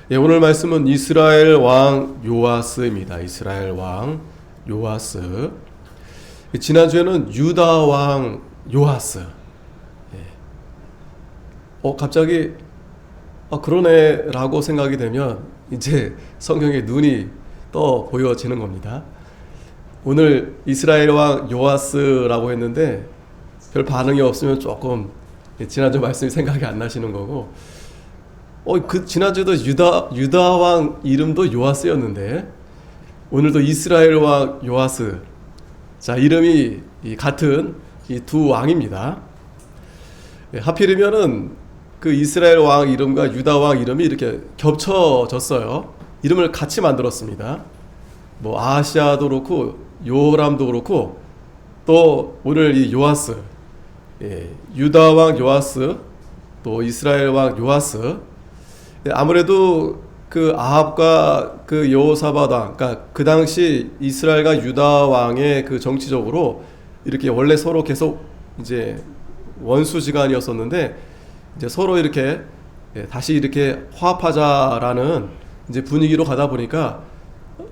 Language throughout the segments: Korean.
예, 오늘 말씀은 이스라엘 왕 요아스입니다. 이스라엘 왕 요아스. 지난주에는 유다 왕 요아스. 갑자기 그러네 라고 생각이 되면 이제 성경에 눈이 떠 보여지는 겁니다. 오늘 이스라엘 왕 요아스라고 했는데 별 반응이 없으면 조금 지난주 말씀이 생각이 안 나시는 거고, 그 지난주에도 유다 왕 이름도 요아스였는데 오늘도 이스라엘 왕 요아스. 자, 이름이 같은 이 두 왕입니다. 하필이면은 그 이스라엘 왕 이름과 유다 왕 이름이 이렇게 겹쳐졌어요. 이름을 같이 만들었습니다. 뭐 아하시아도 그렇고 요람도 그렇고, 또 오늘 이 요아스, 유다 왕 요아스, 또 이스라엘 왕 요아스. 아무래도 그 아합과 그 여호사밧 왕, 그러니까 그 당시 이스라엘과 유다 왕의 그 정치적으로 이렇게 원래 서로 계속 이제 원수지간이었었는데, 이제 서로 이렇게 다시 이렇게 화합하자라는 이제 분위기로 가다 보니까,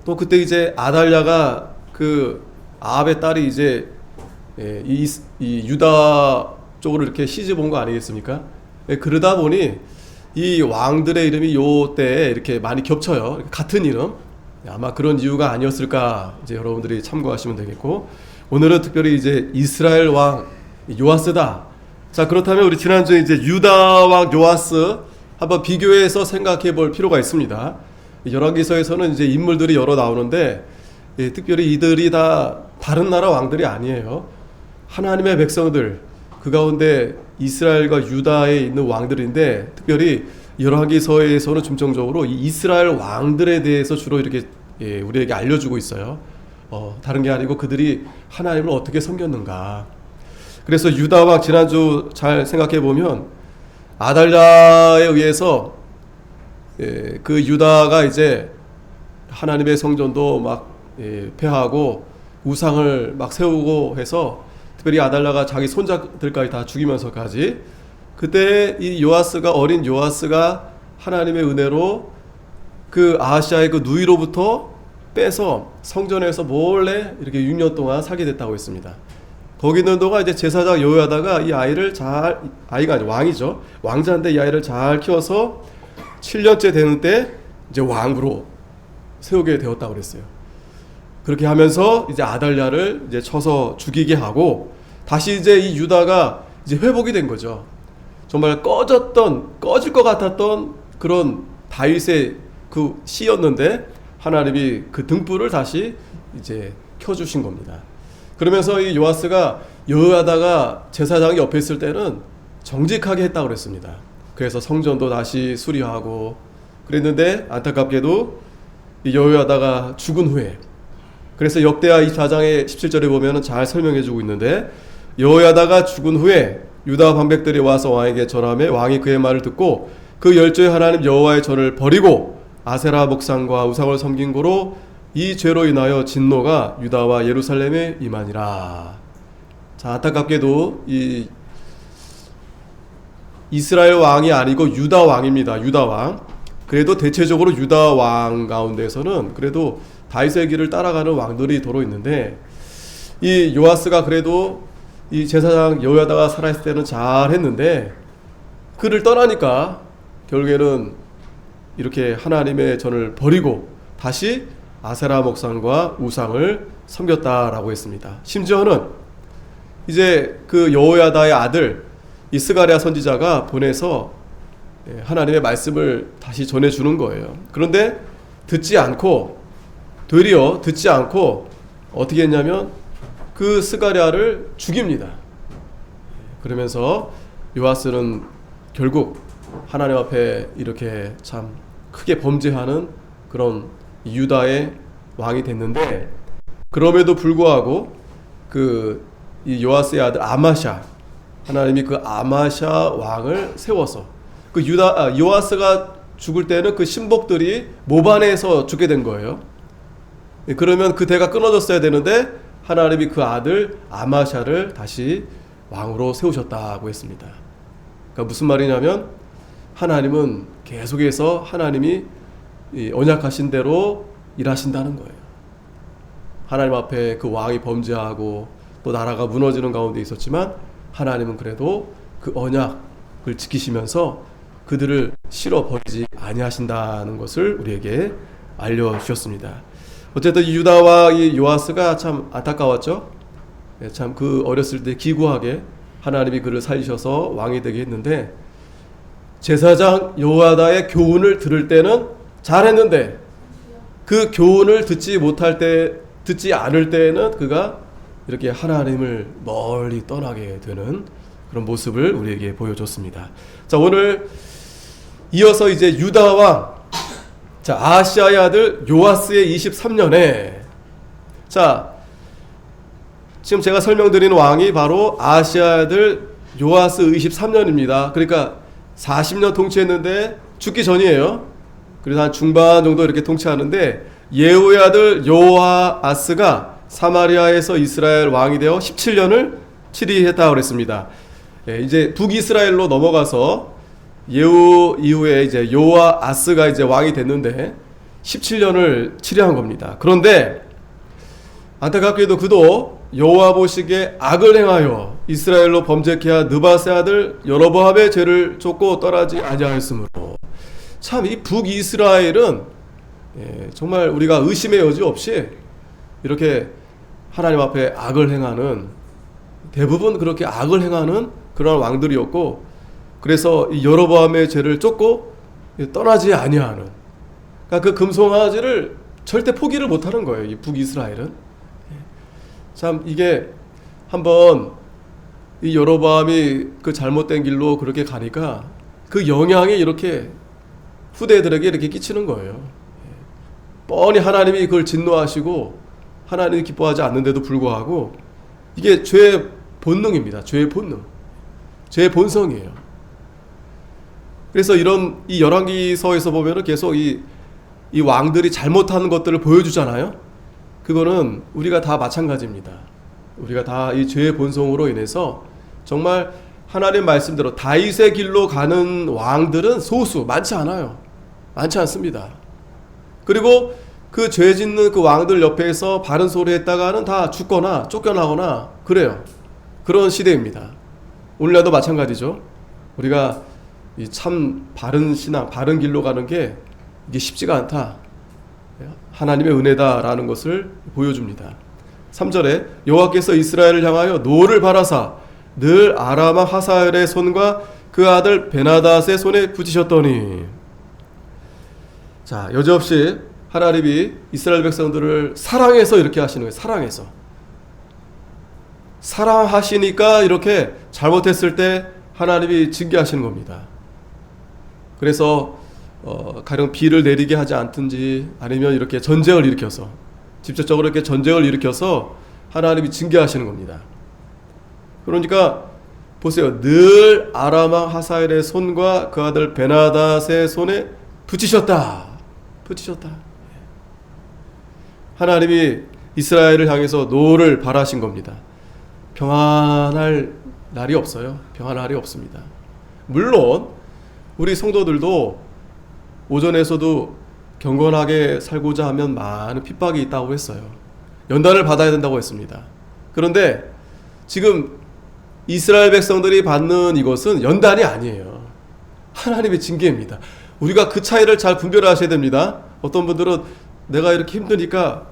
또 그때 이제 아달랴가 그 아합의 딸이 이제 이 유다 쪽으로 이렇게 시집 온 거 아니겠습니까? 그러다 보니 이 왕들의 이름이 요 때에 이렇게 많이 겹쳐요. 같은 이름. 아마 그런 이유가 아니었을까, 이제 여러분들이 참고하시면 되겠고, 오늘은 특별히 이제 이스라엘 왕 요아스다. 자, 그렇다면 우리 지난주에 이제 유다 왕 요아스 한번 비교해서 생각해 볼 필요가 있습니다. 열왕기서에서는 이제 인물들이 여러 나오는데, 특별히 이들이 다 다른 나라 왕들이 아니에요. 하나님의 백성들, 그 가운데 이스라엘과 유다에 있는 왕들인데, 특별히 열왕기서에서는 중점적으로 이 이스라엘 왕들에 대해서 주로 이렇게 우리에게 알려주고 있어요. 다른 게 아니고 그들이 하나님을 어떻게 섬겼는가. 그래서 유다 왕, 지난주 잘 생각해 보면 아달랴에 의해서 그 유다가 이제 하나님의 성전도 막 폐하고 우상을 막 세우고 해서, 특별히 아달랴가 자기 손자들까지 다 죽이면서까지, 그때 이 요아스가, 어린 요아스가 하나님의 은혜로 그 아하시아의 그 누이로부터 빼서 성전에서 몰래 이렇게 6년 동안 살게 됐다고 했습니다. 거기 있는 동안 이제 제사장 여호야다가 이 아이를 아이가 아니고 왕이죠, 왕자인데 이 아이를 잘 키워서 7년째 되는 때 이제 왕으로 세우게 되었다고 그랬어요. 그렇게 하면서 이제 아달랴를 이제 쳐서 죽이게 하고, 다시 이제 이 유다가 이제 회복이 된 거죠. 정말 꺼질 것 같았던 그런 다윗의 그 씨였는데 하나님이 그 등불을 다시 이제 켜주신 겁니다. 그러면서 이 요아스가 여호야다가 제사장이 옆에 있을 때는 정직하게 했다고 그랬습니다. 그래서 성전도 다시 수리하고 그랬는데, 안타깝게도 이 여호야다가 죽은 후에, 그래서 역대하 24장의 17절에 보면 잘 설명해 주고 있는데, 여호야다가 죽은 후에 유다 방백들이 와서 왕에게 절하며 왕이 그의 말을 듣고 그 열조의 하나님 여호와의 절을 버리고 아세라 목상과 우상을 섬긴 고로 이 죄로 인하여 진노가 유다와 예루살렘에 임하니라. 자, 안타깝게도 이 이스라엘 왕이 아니고 유다 왕입니다. 유다 왕. 그래도 대체적으로 유다 왕 가운데서는 그래도 다윗의 길을 따라가는 왕들이 도로 있는데, 이 요아스가 그래도 이 제사장 여호야다가 살아있을 때는 잘 했는데, 그를 떠나니까 결국에는 이렇게 하나님의 전을 버리고 다시 아세라 목상과 우상을 섬겼다라고 했습니다. 심지어는 이제 그 여호야다의 아들 이 스가랴 선지자가 보내서 하나님의 말씀을 다시 전해주는 거예요. 그런데 되려 듣지 않고 어떻게 했냐면 그 스가랴를 죽입니다. 그러면서 요아스는 결국 하나님 앞에 이렇게 참 크게 범죄하는 그런 유다의 왕이 됐는데, 그럼에도 불구하고 이 요아스의 아들 아마샤, 하나님이 그 아마샤 왕을 세워서 요아스가 죽을 때는 그 신복들이 모반에서 죽게 된 거예요. 그러면 그 대가 끊어졌어야 되는데 하나님이 그 아들 아마샤를 다시 왕으로 세우셨다고 했습니다. 그러니까 무슨 말이냐면, 하나님은 계속해서 하나님이 이 언약하신 대로 일하신다는 거예요. 하나님 앞에 그 왕이 범죄하고 또 나라가 무너지는 가운데 있었지만 하나님은 그래도 그 언약을 지키시면서 그들을 실어버리지 아니하신다는 것을 우리에게 알려주셨습니다. 어쨌든 이 유다와 이 요아스가 참 안타까웠죠. 참 그 어렸을 때 기구하게 하나님이 그를 살리셔서 왕이 되게 했는데, 제사장 요아다의 교훈을 들을 때는 잘했는데 그 교훈을 듣지 않을 때에는 그가 이렇게 하나님을 멀리 떠나게 되는 그런 모습을 우리에게 보여줬습니다. 자, 오늘 이어서 이제 유다 왕, 자, 아하시아의 아들 요아스의 23년에, 자, 지금 제가 설명드린 왕이 바로 아하시아의 아들 요아스 23년입니다. 그러니까 40년 통치했는데 죽기 전이에요. 그래서 한 중반 정도 이렇게 통치하는데, 예후의 아들 요아스가 사마리아에서 이스라엘 왕이 되어 17년을 치리했다고 그랬습니다. 이제 북이스라엘로 넘어가서 예후 이후에 이제 요아스가 이제 왕이 됐는데 17년을 치리한 겁니다. 그런데 안타깝게도 그도 여호와 보시기에 악을 행하여 이스라엘로 범죄케 한 느바세 아들 여로보암의 죄를 쫓고 떠나지 아니하였으므로, 참 이 북이스라엘은 정말 우리가 의심의 여지 없이 이렇게 하나님 앞에 악을 행하는, 대부분 그렇게 악을 행하는 그런 왕들이었고, 그래서 이 여로보암의 죄를 쫓고 떠나지 아니하는, 그러니까 그 금송아지를 절대 포기를 못하는 거예요. 이 북이스라엘은. 참 이게 한번 이 여로보암이 그 잘못된 길로 그렇게 가니까 그 영향이 이렇게 후대들에게 이렇게 끼치는 거예요. 뻔히 하나님이 그걸 진노하시고 하나님이 기뻐하지 않는데도 불구하고 이게 죄의 본능입니다. 죄의 본능, 죄의 본성이에요. 그래서 이런 이 열왕기서에서 보면은 계속 이 왕들이 잘못하는 것들을 보여주잖아요. 그거는 우리가 다 마찬가지입니다. 우리가 다 이 죄의 본성으로 인해서 정말 하나님 말씀대로 다윗의 길로 가는 왕들은 소수, 많지 않아요. 많지 않습니다. 그리고 그 죄 짓는 그 왕들 옆에서 바른 소리 했다가는 다 죽거나 쫓겨나거나 그래요. 그런 시대입니다. 오늘날도 마찬가지죠. 우리가 이 참 바른 신앙, 바른 길로 가는 게 이게 쉽지가 않다. 하나님의 은혜다라는 것을 보여줍니다. 3절에 여호와께서 이스라엘을 향하여 노를 바라사 늘 아람 왕 하사엘의 손과 그 아들 베나닷의 손에 붙이셨더니, 자, 여지없이 하나님이 이스라엘 백성들을 사랑해서 이렇게 하시는 거예요. 사랑해서. 사랑하시니까 이렇게 잘못했을 때 하나님이 징계하시는 겁니다. 그래서 가령 비를 내리게 하지 않든지 아니면 이렇게 전쟁을 일으켜서, 직접적으로 이렇게 전쟁을 일으켜서 하나님이 징계하시는 겁니다. 그러니까 보세요. 늘 아람 왕 하사엘의 손과 그 아들 베나닷의 손에 붙이셨다. 하나님이 이스라엘을 향해서 노를 바라신 겁니다. 평안할 날이 없어요. 평안할 날이 없습니다. 물론 우리 성도들도 오전에서도 경건하게 살고자 하면 많은 핍박이 있다고 했어요. 연단을 받아야 된다고 했습니다. 그런데 지금 이스라엘 백성들이 받는 이것은 연단이 아니에요. 하나님의 징계입니다. 우리가 그 차이를 잘 분별하셔야 됩니다. 어떤 분들은 내가 이렇게 힘드니까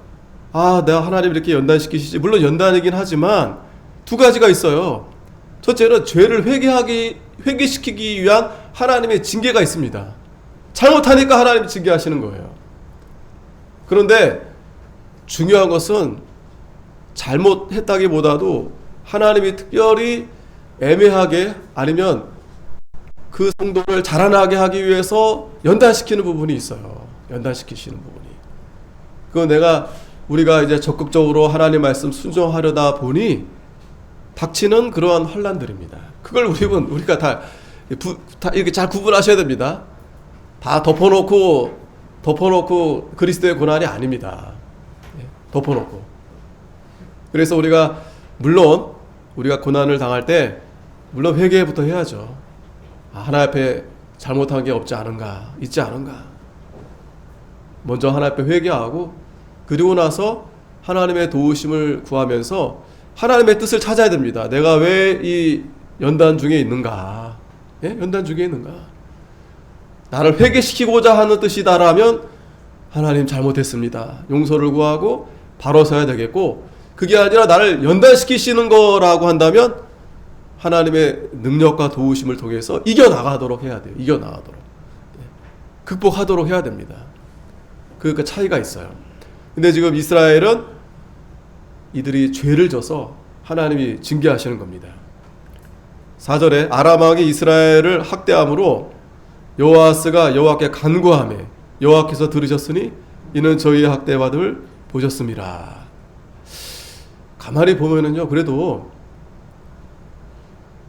내가 하나님 이렇게 연단시키시지. 물론 연단이긴 하지만 두 가지가 있어요. 첫째는 죄를 회개시키기 위한 하나님의 징계가 있습니다. 잘못하니까 하나님이 징계하시는 거예요. 그런데 중요한 것은 잘못했다기보다도 하나님이 특별히 애매하게 아니면 그 성도를 자라나게 하기 위해서 연단시키는 부분이 있어요. 연단시키시는 부분이. 그건 우리가 이제 적극적으로 하나님 말씀 순종하려다 보니 닥치는 그러한 혼란들입니다. 그걸 우리가 다 이렇게 잘 구분하셔야 됩니다. 다 덮어놓고 그리스도의 고난이 아닙니다. 덮어놓고. 그래서 물론 우리가 고난을 당할 때 물론 회개부터 해야죠. 하나님 앞에 잘못한 게 있지 않은가. 먼저 하나님 앞에 회개하고 그리고 나서 하나님의 도우심을 구하면서 하나님의 뜻을 찾아야 됩니다. 내가 왜 이 연단 중에 있는가? 예? 연단 중에 있는가? 나를 회개시키고자 하는 뜻이다라면 하나님 잘못했습니다. 용서를 구하고 바로 서야 되겠고, 그게 아니라 나를 연단시키시는 거라고 한다면 하나님의 능력과 도우심을 통해서 이겨나가도록 해야 돼요. 이겨나가도록. 극복하도록 해야 됩니다. 그 차이가 있어요. 근데 지금 이스라엘은 이들이 죄를 져서 하나님이 징계하시는 겁니다. 4절에 아람 왕이 이스라엘을 학대함으로 여호아스가 여호와께 간구하며 여호와께서 들으셨으니 이는 저희의 학대받음을 보셨습니다. 가만히 보면은요, 그래도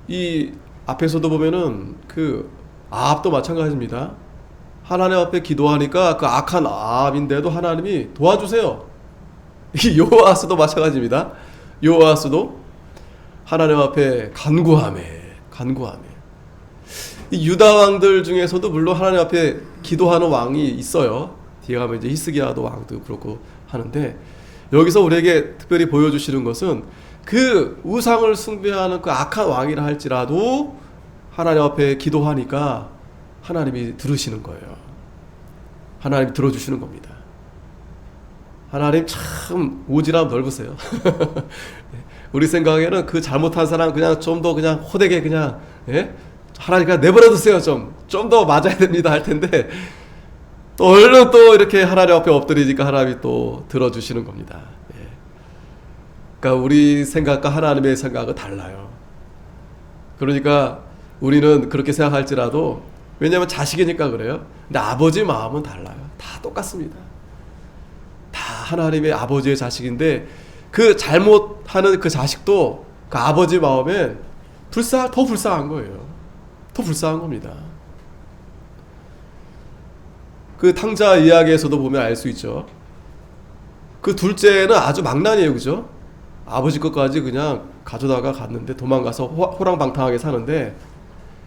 이 앞에서도 보면은 그 아합도 마찬가지입니다. 하나님 앞에 기도하니까 그 악한 아합인데도 하나님이 도와주세요. 이 여호아스도 마찬가지입니다. 여호아스도 하나님 앞에 간구하며 이 유다 왕들 중에서도 물론 하나님 앞에 기도하는 왕이 있어요. 뒤에 가면 이제 히스기야도 왕도 그렇고 하는데, 여기서 우리에게 특별히 보여주시는 것은 그 우상을 숭배하는 그 악한 왕이라 할지라도 하나님 앞에 기도하니까 하나님이 들으시는 거예요. 하나님이 들어주시는 겁니다. 하나님 참 오지랖 넓으세요. 우리 생각에는 그 잘못한 사람 그냥 좀 더 그냥 호되게 그냥, 예? 하나님 그냥 내버려 두세요. 좀 더 맞아야 됩니다 할 텐데, 또 얼른 또 이렇게 하나님 앞에 엎드리니까 하나님이 또 들어주시는 겁니다. 예. 그러니까 우리 생각과 하나님의 생각은 달라요. 그러니까 우리는 그렇게 생각할지라도, 왜냐하면 자식이니까 그래요. 근데 아버지 마음은 달라요. 다 똑같습니다. 다 하나님의 아버지의 자식인데, 그 잘못하는 그 자식도 그 아버지 마음엔 더 불쌍한 거예요. 더 불쌍한 겁니다. 그 탕자 이야기에서도 보면 알 수 있죠. 그 둘째는 아주 망난이에요, 그죠? 아버지 것까지 그냥 가져다가 갔는데 도망가서 호랑방탕하게 사는데,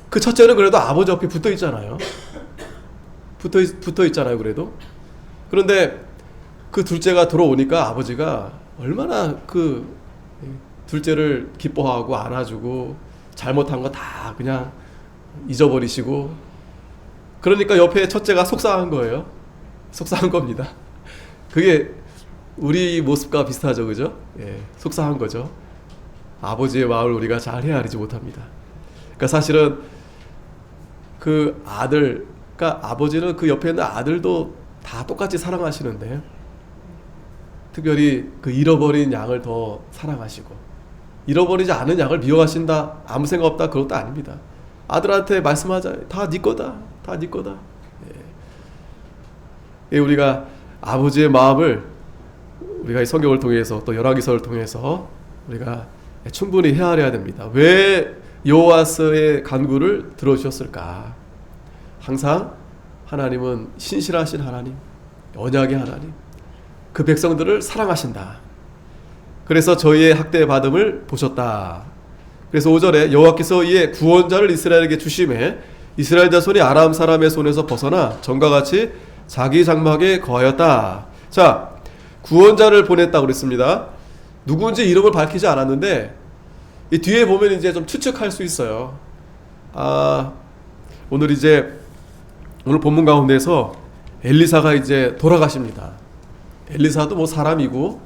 그 첫째는 그래도 아버지 옆에 붙어 있잖아요. 붙어 있잖아요, 그래도. 그런데 그 둘째가 들어오니까 아버지가 얼마나 그 둘째를 기뻐하고 안아주고 잘못한 거 다 그냥 잊어버리시고, 그러니까 옆에 첫째가 속상한 거예요. 속상한 겁니다. 그게 우리 모습과 비슷하죠, 그죠? 예, 속상한 거죠. 아버지의 마음을 우리가 잘 헤아리지 못합니다. 그러니까 사실은 그 아들, 그러니까 아버지는 그 옆에 있는 아들도 다 똑같이 사랑하시는데, 특별히 그 잃어버린 양을 더 사랑하시고, 잃어버리지 않은 양을 미워하신다, 아무 생각 없다, 그것도 아닙니다. 아들한테 말씀하자. 다 네 거다. 다 네 거다. 예. 우리가 아버지의 마음을 우리가 이 성경을 통해서 또 열왕기서를 통해서 우리가 충분히 헤아려야 됩니다. 왜 여호아스의 간구를 들어주셨을까? 항상 하나님은 신실하신 하나님, 언약의 하나님, 그 백성들을 사랑하신다. 그래서 저희의 학대 받음을 보셨다. 그래서 5절에 여호와께서 이에 구원자를 이스라엘에게 주심에 이스라엘 자손이 아람 사람의 손에서 벗어나 전과 같이 자기 장막에 거하였다. 자, 구원자를 보냈다고 그랬습니다. 누구인지 이름을 밝히지 않았는데, 이 뒤에 보면 이제 좀 추측할 수 있어요. 오늘 본문 가운데서 엘리사가 이제 돌아가십니다. 엘리사도 뭐 사람이고,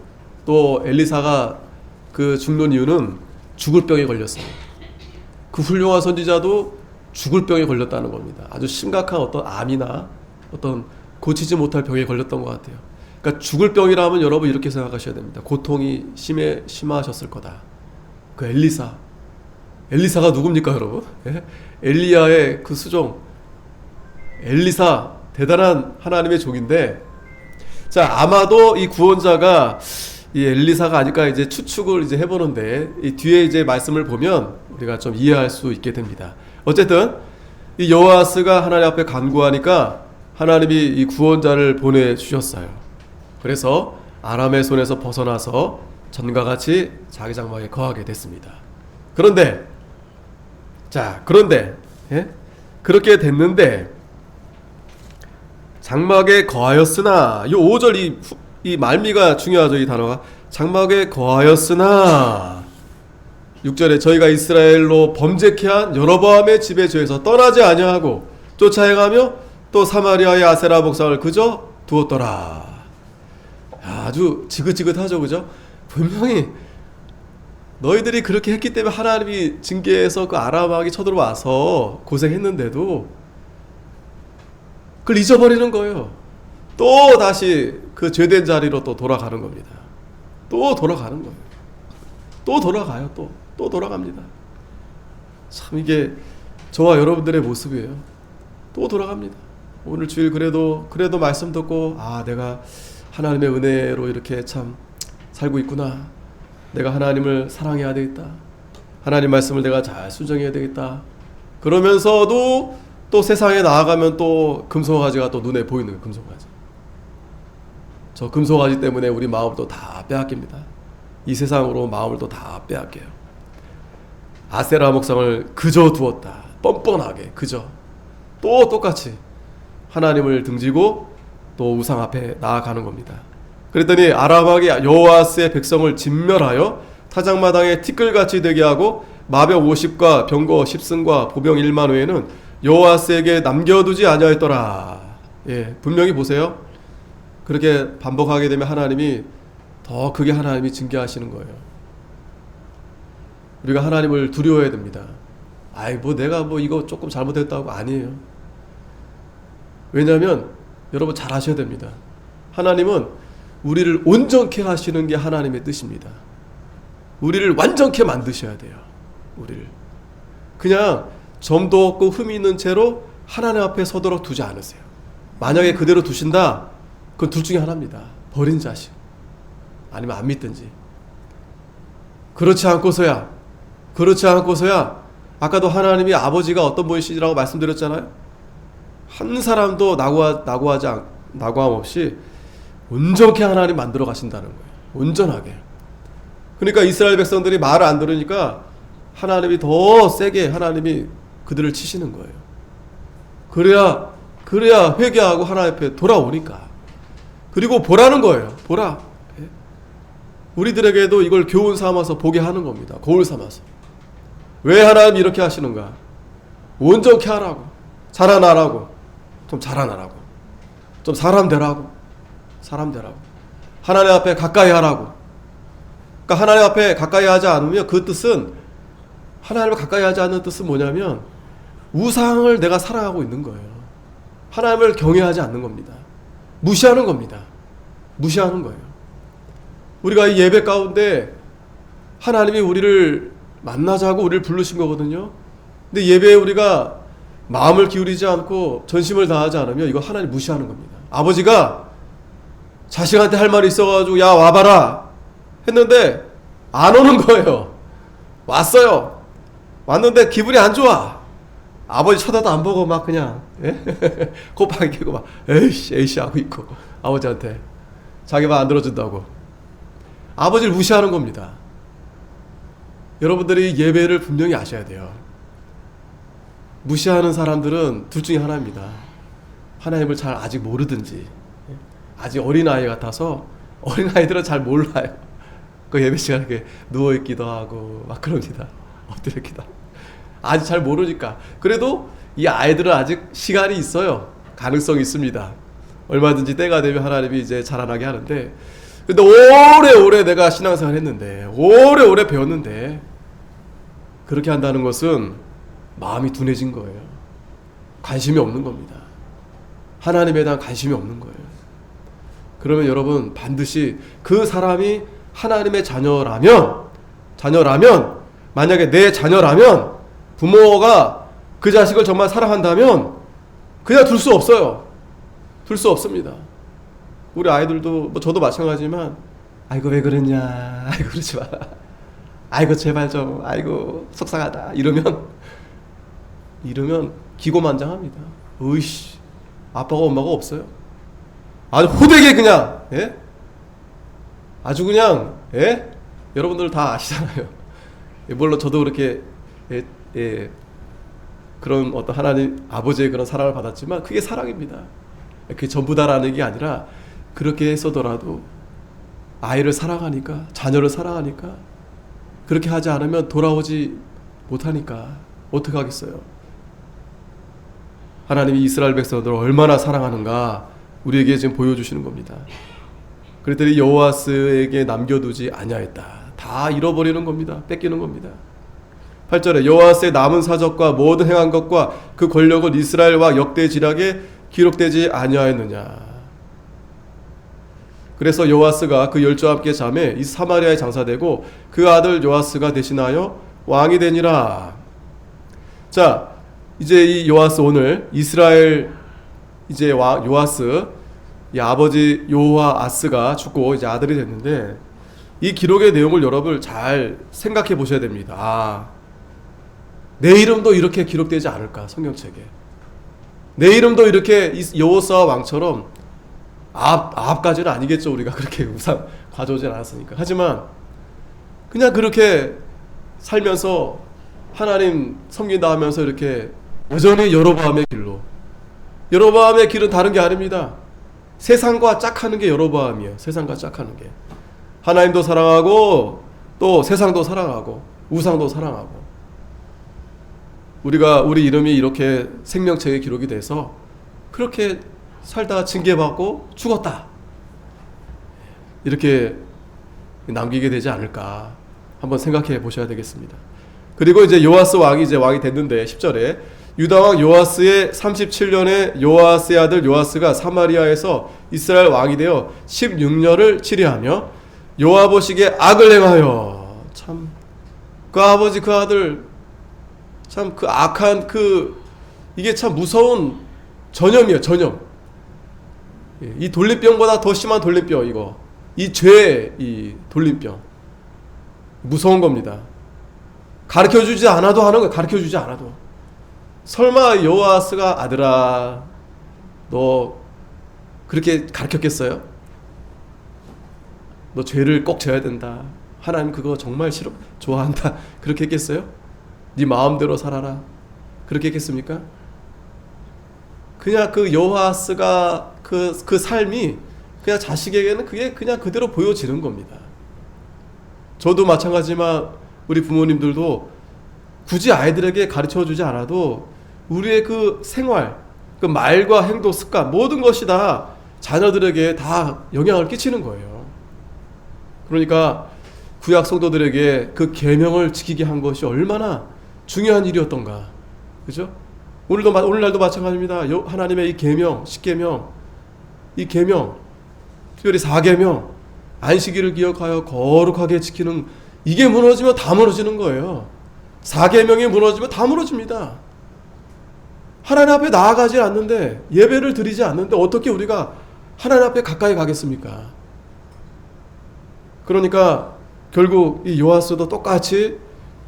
또 엘리사가 그 죽는 이유는 죽을 병에 걸렸어요. 그 훌륭한 선지자도 죽을 병에 걸렸다는 겁니다. 아주 심각한 어떤 암이나 어떤 고치지 못할 병에 걸렸던 것 같아요. 그러니까 죽을 병이라면 여러분 이렇게 생각하셔야 됩니다. 고통이 심하셨을 거다. 그 엘리사가 누굽니까, 여러분? 예? 엘리야의 그 수종, 엘리사 대단한 하나님의 종인데, 자, 아마도 이 구원자가 이 엘리사가 아닐까 이제 추측을 이제 해보는데, 이 뒤에 이제 말씀을 보면 우리가 좀 이해할 수 있게 됩니다. 어쨌든 이 여호아스가 하나님 앞에 간구하니까 하나님이 이 구원자를 보내주셨어요. 그래서 아람의 손에서 벗어나서 전과 같이 자기 장막에 거하게 됐습니다. 그런데 예? 그렇게 됐는데 장막에 거하였으나, 이 5절 이 말미가 중요하죠. 이 단어가 장막에 거하였으나, 6절에 저희가 이스라엘로 범죄케 한 여로보암의 집의 죄에서 떠나지 아니하고 쫓아행하며 또 사마리아의 아세라 목상을 그저 두었더라. 아주 지긋지긋하죠, 그죠? 분명히 너희들이 그렇게 했기 때문에 하나님이 징계해서 그 아람왕이 쳐들어와서 고생했는데도 그걸 잊어버리는 거예요. 또 다시 그 죄된 자리로 또 돌아가는 겁니다. 또 돌아가는 거예요. 또 돌아가요. 또 돌아갑니다. 참 이게 저와 여러분들의 모습이에요. 또 돌아갑니다. 오늘 주일 그래도 말씀 듣고 내가 하나님의 은혜로 이렇게 참 살고 있구나. 내가 하나님을 사랑해야 되겠다. 하나님 말씀을 내가 잘 순종해야 되겠다. 그러면서도 또 세상에 나아가면 또 금송아지가 또 눈에 보이는 거예요. 금송아지. 저 금송아지 때문에 우리 마음도 다 빼앗깁니다. 이 세상으로 마음을 또 다 빼앗겨요. 아세라 목상을 그저 두었다. 뻔뻔하게 그저. 또 똑같이 하나님을 등지고 또 우상 앞에 나아가는 겁니다. 그랬더니 아람왕이 여호아스의 백성을 진멸하여 타작마당에 티끌같이 되게 하고 마병 50과 병거 10승과 보병 1만 외에는 여호아스에게 남겨두지 아니하였더라. 분명히 보세요. 그렇게 반복하게 되면 하나님이 더 크게 하나님이 징계하시는 거예요. 우리가 하나님을 두려워해야 됩니다. 내가 이거 조금 잘못했다고 아니에요. 왜냐하면 여러분 잘 아셔야 됩니다. 하나님은 우리를 온전케 하시는 게 하나님의 뜻입니다. 우리를 완전케 만드셔야 돼요. 우리를 그냥 점도 없고 흠이 있는 채로 하나님 앞에 서도록 두지 않으세요. 만약에 그대로 두신다, 그건 둘 중에 하나입니다. 버린 자식 아니면 안 믿든지. 그렇지 않고서야 아까도 하나님이 아버지가 어떤 분이시라고 말씀드렸잖아요. 한 사람도 낙오함 없이 온전케 하나님 만들어 가신다는 거예요. 온전하게. 그러니까 이스라엘 백성들이 말을 안 들으니까 하나님이 더 세게 하나님이 그들을 치시는 거예요. 그래야 회개하고 하나님 앞에 돌아오니까. 그리고 보라는 거예요. 보라. 우리들에게도 이걸 교훈 삼아서 보게 하는 겁니다. 거울 삼아서. 왜 하나님이 이렇게 하시는가? 온전케 하라고. 자라나라고. 좀 자라나라고. 좀 사람 되라고. 하나님 앞에 가까이 하라고. 그러니까 하나님 앞에 가까이 하지 않으면 그 뜻은, 하나님을 가까이 하지 않는 뜻은 뭐냐면 우상을 내가 사랑하고 있는 거예요. 하나님을 경외하지 않는 겁니다. 무시하는 겁니다. 무시하는 거예요. 우리가 이 예배 가운데 하나님이 우리를 만나자고 우리를 부르신 거거든요. 근데 예배에 우리가 마음을 기울이지 않고 전심을 다하지 않으면 이거 하나님 무시하는 겁니다. 아버지가 자식한테 할 말이 있어가지고 야 와봐라 했는데 안 오는 거예요. 왔는데 기분이 안 좋아. 아버지 쳐다도 안 보고 막 그냥 곱하기 끼고 막 에이씨 하고 있고, 아버지한테 자기 말 안 들어준다고 아버지를 무시하는 겁니다. 여러분들이 예배를 분명히 아셔야 돼요. 무시하는 사람들은 둘 중에 하나입니다. 하나님을 잘 아직 모르든지, 아직 어린아이 같아서, 어린아이들은 잘 몰라요. 그 예배 시간에 이렇게 누워있기도 하고 막 그럽니다. 엎드려 있기도 하고. 아직 잘 모르니까. 그래도 이 아이들은 아직 시간이 있어요. 가능성이 있습니다. 얼마든지 때가 되면 하나님이 이제 자라나게 하는데, 근데 오래오래 내가 신앙생활 했는데, 오래오래 배웠는데, 그렇게 한다는 것은 마음이 둔해진 거예요. 관심이 없는 겁니다. 하나님에 대한 관심이 없는 거예요. 그러면 여러분 반드시 그 사람이 하나님의 자녀라면, 만약에 내 자녀라면, 부모가 그 자식을 정말 사랑한다면 그냥 둘 수 없어요. 둘 수 없습니다. 우리 아이들도, 저도 마찬가지지만, 아이고 왜 그랬냐, 아이고 그러지 마라, 아이고 제발 좀, 아이고 속상하다 이러면 기고만장합니다. 으이씨, 아빠가 엄마가 없어요. 아주 호되게 그냥, 아주 그냥, 여러분들 다 아시잖아요. 물론 저도 그렇게 그런 어떤 하나님 아버지의 그런 사랑을 받았지만 그게 사랑입니다. 그게 전부다라는 게 아니라 그렇게 했어더라도 아이를 사랑하니까, 자녀를 사랑하니까, 그렇게 하지 않으면 돌아오지 못하니까 어떻게 하겠어요? 하나님이 이스라엘 백성들을 얼마나 사랑하는가 우리에게 지금 보여주시는 겁니다. 그랬더니 여호아스에게 남겨두지 아니하였다. 다 잃어버리는 겁니다. 뺏기는 겁니다. 8절에 여호아스의 남은 사적과 모든 행한 것과 그 권력은 이스라엘 왕 역대 지략에 기록되지 아니하였느냐. 그래서 요아스가 그 열조와 함께 잠에 이 사마리아에 장사되고 그 아들 요아스가 대신하여 왕이 되니라. 자, 이제 이 요아스 오늘 이스라엘 이제 요아스 이 아버지 요아스가 죽고 이제 아들이 됐는데 이 기록의 내용을 여러분 잘 생각해 보셔야 됩니다. 아, 내 이름도 이렇게 기록되지 않을까 성경책에. 내 이름도 이렇게 여호사 왕처럼 아합까지는 아니겠죠. 우리가 그렇게 우상 가져오진 않았으니까. 하지만 그냥 그렇게 살면서 하나님 섬긴다 하면서 이렇게 여전히 여로보암의 길로. 여로보암의 길은 다른 게 아닙니다. 세상과 짝하는 게 여로보암이에요. 세상과 짝하는 게. 하나님도 사랑하고 또 세상도 사랑하고 우상도 사랑하고. 우리 이름이 이렇게 생명책에 기록이 돼서 그렇게 살다가 징계받고 죽었다. 이렇게 남기게 되지 않을까 한번 생각해 보셔야 되겠습니다. 그리고 이제 요아스 왕이 이제 왕이 됐는데 10절에 유다 왕 요아스의 37년에 요아스의 아들 요아스가 사마리아에서 이스라엘 왕이 되어 16년을 치리하며 요아보시기에 악을 행하여. 참 그 아버지 그 아들 참 그 악한 이게 참 무서운 전염이에요. 전염. 이 돌림병보다 더 심한 돌림병. 이거 이 죄의 이 돌림병 무서운 겁니다. 가르쳐주지 않아도 하는 거예요. 가르쳐주지 않아도. 설마 요아스가 아들아 너 그렇게 가르쳤겠어요? 너 죄를 꼭 져야 된다. 하나님 그거 정말 싫어 좋아한다. 그렇게 했겠어요? 네 마음대로 살아라. 그렇게 했겠습니까? 그냥 그 요아스가 그 삶이 그냥 자식에게는 그게 그냥 그대로 보여지는 겁니다. 저도 마찬가지지만 우리 부모님들도 굳이 아이들에게 가르쳐주지 않아도 우리의 그 생활, 그 말과 행동, 습관 모든 것이 다 자녀들에게 다 영향을 끼치는 거예요. 그러니까 구약 성도들에게 그 계명을 지키게 한 것이 얼마나 중요한 일이었던가. 그죠? 오늘날도 마찬가지입니다. 하나님의 이 계명, 십계명, 이 계명, 특별히 4계명, 안식일을 기억하여 거룩하게 지키는 이게 무너지면 다 무너지는 거예요. 4계명이 무너지면 다 무너집니다. 하나님 앞에 나아가지 않는데 예배를 드리지 않는데 어떻게 우리가 하나님 앞에 가까이 가겠습니까? 그러니까 결국 이 요아스도 똑같이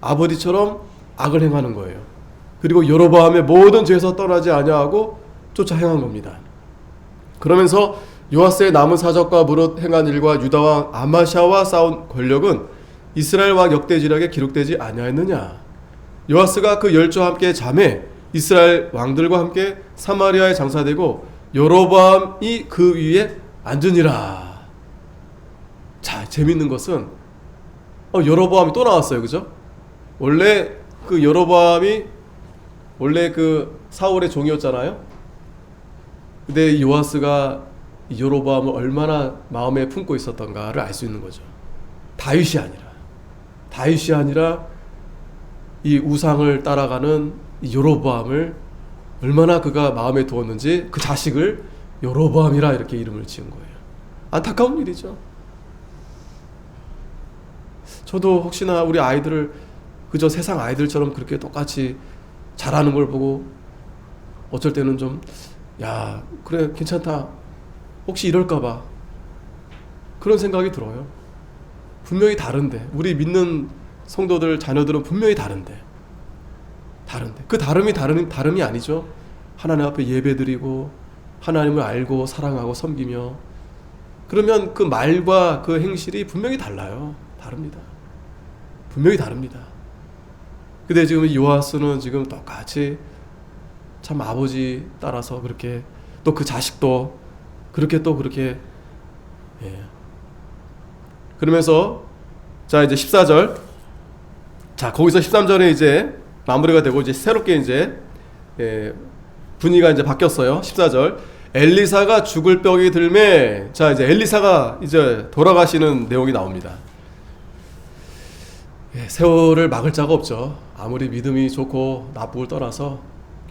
아버지처럼 악을 행하는 거예요. 그리고 여로보암의 모든 죄에서 떠나지 아니하고 쫓아 행한 겁니다. 그러면서 요아스의 남은 사적과 무릇 행한 일과 유다 왕 아마샤와 싸운 권력은 이스라엘 왕 역대 지략에 기록되지 아니하였느냐. 요아스가 그 열조와 함께 잠에 이스라엘 왕들과 함께 사마리아에 장사되고 여로보암이 그 위에 앉으니라. 자, 재밌는 것은 여로보암이 또 나왔어요. 그죠? 원래 그 여로보암이 원래 그 사울의 종이었잖아요. 근데 이 요아스가 이 여로보암을 얼마나 마음에 품고 있었던가를 알 수 있는 거죠. 다윗이 아니라 이 우상을 따라가는 이 여로보암을 얼마나 그가 마음에 두었는지 그 자식을 여로보암이라 이렇게 이름을 지은 거예요. 안타까운 일이죠. 저도 혹시나 우리 아이들을 그저 세상 아이들처럼 그렇게 똑같이 잘하는 걸 보고 어쩔 때는 좀 야 그래 괜찮다 혹시 이럴까봐 그런 생각이 들어요. 분명히 다른데 우리 믿는 성도들 자녀들은 분명히 다른데 그 다름이 아니죠. 하나님 앞에 예배드리고 하나님을 알고 사랑하고 섬기며 그러면 그 말과 그 행실이 분명히 달라요. 분명히 다릅니다. 근데 지금 요아스는 지금 똑같이 참 아버지 따라서 그렇게 또 그 자식도 그렇게 예. 그러면서 자 이제 14절, 자 거기서 13절에 이제 마무리가 되고 이제 새롭게 이제 분위기가 이제 바뀌었어요. 14절, 엘리사가 죽을 병이 들매. 자 이제 엘리사가 이제 돌아가시는 내용이 나옵니다. 세월을 막을 자가 없죠. 아무리 믿음이 좋고 나쁘고 떠나서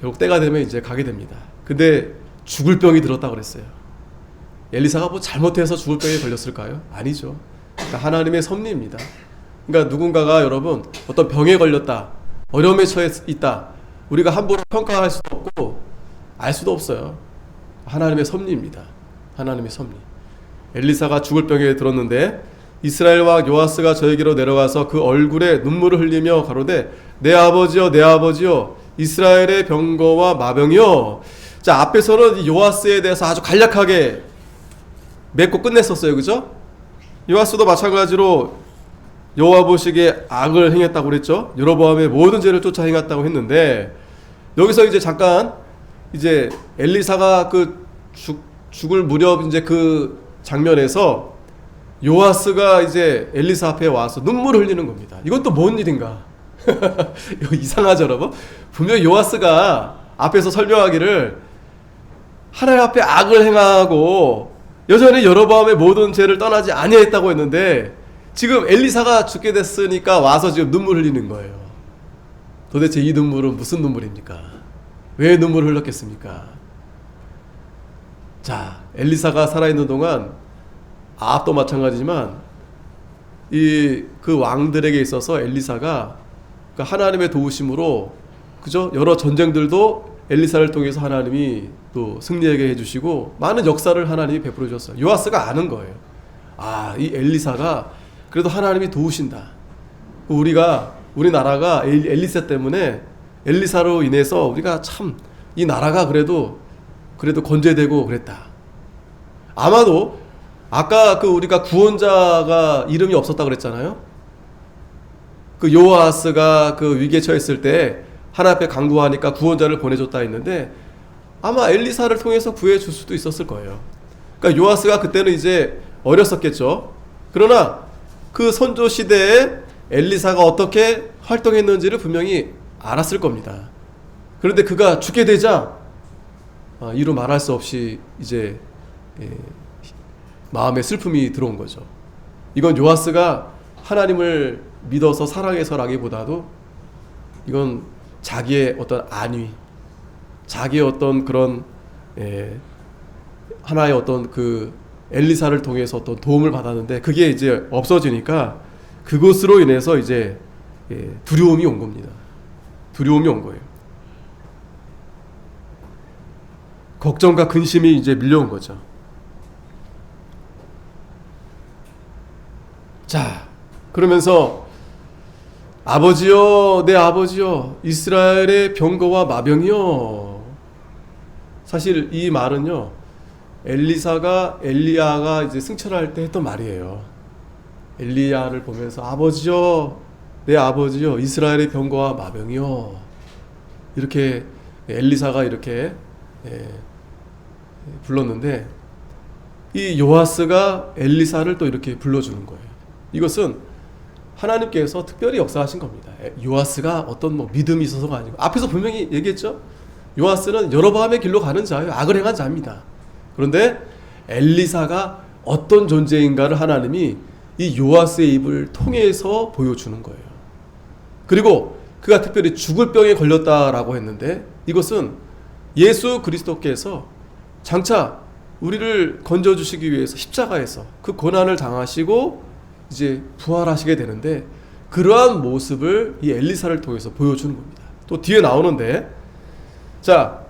결국 때가 되면 이제 가게 됩니다. 근데 죽을 병이 들었다 그랬어요. 엘리사가 뭐 잘못해서 죽을 병에 걸렸을까요? 아니죠. 그러니까 하나님의 섭리입니다. 그러니까 누군가가 여러분 어떤 병에 걸렸다, 어려움에 처해 있다, 우리가 함부로 평가할 수도 없고 알 수도 없어요. 하나님의 섭리입니다. 하나님의 섭리. 엘리사가 죽을 병에 들었는데 이스라엘 왕 요아스가 저에게로 내려가서 그 얼굴에 눈물을 흘리며 가로되 내 아버지여 내 아버지여 이스라엘의 병거와 마병이여. 자 앞에서는 요아스에 대해서 아주 간략하게 맺고 끝냈었어요. 그죠? 요아스도 마찬가지로 여호와 보시기에 악을 행했다고 그랬죠. 여로보암의 모든 죄를 쫓아 행했다고 했는데 여기서 이제 잠깐 이제 엘리사가 그 죽을 무렵 이제 그 장면에서 요아스가 이제 엘리사 앞에 와서 눈물을 흘리는 겁니다. 이건 또 뭔 일인가? 이거 이상하죠, 여러분? 분명히 요아스가 앞에서 설명하기를 하나님 앞에 악을 행하고 여전히 여로보암의 모든 죄를 떠나지 아니했다고 했는데 지금 엘리사가 죽게 됐으니까 와서 지금 눈물 흘리는 거예요. 도대체 이 눈물은 무슨 눈물입니까? 왜 눈물을 흘렸겠습니까? 자, 엘리사가 살아있는 동안 아합도 마찬가지지만 그 왕들에게 있어서 엘리사가 그 하나님의 도우심으로 그죠? 여러 전쟁들도 엘리사를 통해서 하나님이 또 승리하게 해주시고 많은 역사를 하나님이 베풀어 주셨어요. 요아스가 아는 거예요. 아, 이 엘리사가 그래도 하나님이 도우신다. 우리나라가 엘리사 때문에 엘리사로 인해서 우리가 참 이 나라가 그래도 건재되고 그랬다. 아마도 아까 그 우리가 구원자가 이름이 없었다 그랬잖아요. 그 요아스가 그 위기에 처했을 때 하나님 앞에 간구하니까 구원자를 보내줬다 했는데 아마 엘리사를 통해서 구해줄 수도 있었을 거예요. 그러니까 요아스가 그때는 이제 어렸었겠죠. 그러나 그 선조 시대에 엘리사가 어떻게 활동했는지를 분명히 알았을 겁니다. 그런데 그가 죽게 되자 이루 말할 수 없이 이제 마음에 슬픔이 들어온 거죠. 이건 요아스가 하나님을 믿어서 사랑해서라기보다도 이건 자기의 어떤 안위, 자기의 어떤 그런 하나의 어떤 그 엘리사를 통해서 어떤 도움을 받았는데 그게 이제 없어지니까 그것으로 인해서 이제 두려움이 온 겁니다. 두려움이 온 거예요. 걱정과 근심이 이제 밀려온 거죠. 자, 그러면서 아버지여 내 아버지여 이스라엘의 병거와 마병이여. 사실 이 말은요 엘리야가 이제 승천할 때 했던 말이에요. 엘리야를 보면서 아버지여 내 아버지여 이스라엘의 병거와 마병이여. 이렇게 엘리사가 이렇게 불렀는데 이 요아스가 엘리사를 또 이렇게 불러주는 거예요. 이것은 하나님께서 특별히 역사하신 겁니다. 요아스가 어떤 뭐 믿음이 있어서가 아니고 앞에서 분명히 얘기했죠. 요아스는 여로보암의 길로 가는 자예요. 악을 행한 자입니다. 그런데 엘리사가 어떤 존재인가를 하나님이 이 요아스의 입을 통해서 보여주는 거예요. 그리고 그가 특별히 죽을 병에 걸렸다라고 했는데 이것은 예수 그리스도께서 장차 우리를 건져주시기 위해서 십자가에서 그 고난을 당하시고 이제 부활하시게 되는데 그러한 모습을 이 엘리사를 통해서 보여주는 겁니다. 또 뒤에 나오는데 자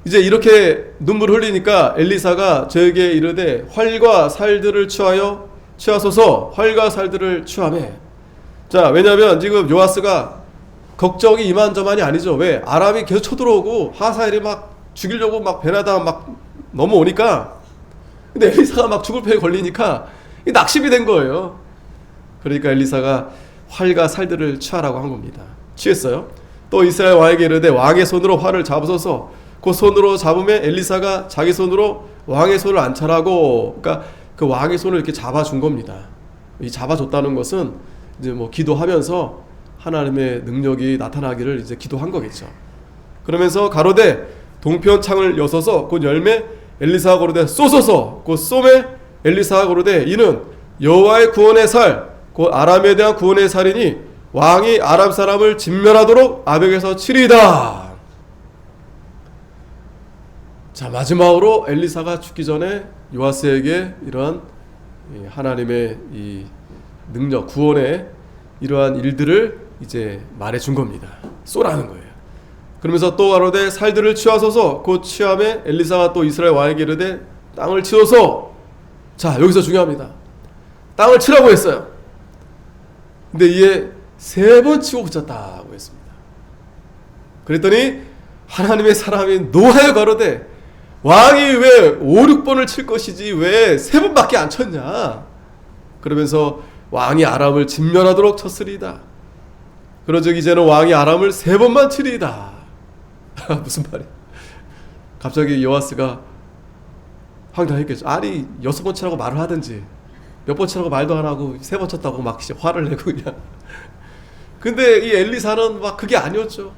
이제 이렇게 눈물을 흘리니까 엘리사가 저에게 이르되 활과 살들을 취하소서. 활과 살들을 취하매. 자 왜냐하면 지금 요아스가 걱정이 이만저만이 아니죠. 왜? 아람이 계속 쳐들어오고 하사엘이 막 죽이려고 막 베나다 막 넘어오니까 근데 엘리사가 막 죽을 병에 걸리니까 낙심이 된 거예요. 그러니까 엘리사가 활과 살들을 취하라고 한 겁니다. 취했어요. 또 이스라엘 왕에게 이르되 왕의 손으로 활을 잡으소서. 그 손으로 잡으면 엘리사가 자기 손으로 왕의 손을 안찰하고, 그러니까 그 왕의 손을 이렇게 잡아준 겁니다. 이 잡아줬다는 것은 이제 뭐 기도하면서 하나님의 능력이 나타나기를 이제 기도한 거겠죠. 그러면서 가로되 동편 창을 여서서 곧 열매 엘리사가 고르되 쏘소서 곧 쏘매 엘리사가 고르되 이는 여호와의 구원의 살 곧 아람에 대한 구원의 살이니 왕이 아람 사람을 진멸하도록 아벡에서 치리이다. 자, 마지막으로 엘리사가 죽기 전에 요아스에게 이러한 하나님의 이 능력 구원의 이러한 일들을 이제 말해준 겁니다. 쏘라는 거예요. 그러면서 또 가로되 살들을 취하소서 곧 취함에 엘리사가 또 이스라엘 왕에게 이르되 땅을 치소서. 자, 여기서 중요합니다. 땅을 치라고 했어요. 근데 이에 3번 치고 그쳤다고 했습니다. 그랬더니 하나님의 사람이 노하여 가로되 왕이 왜 5, 6번을 칠 것이지 왜 3번밖에 안 쳤냐. 그러면서 왕이 아람을 진멸하도록 쳤으리이다. 그러즉 이제는 왕이 아람을 3번만 치리이다. 무슨 말이야. 갑자기 요아스가 황당했겠죠. 아니 6번 치라고 말을 하든지 몇 번 치라고 말도 안 하고 3번 쳤다고 막 화를 내고 그냥. 근데 이 엘리사는 막 그게 아니었죠.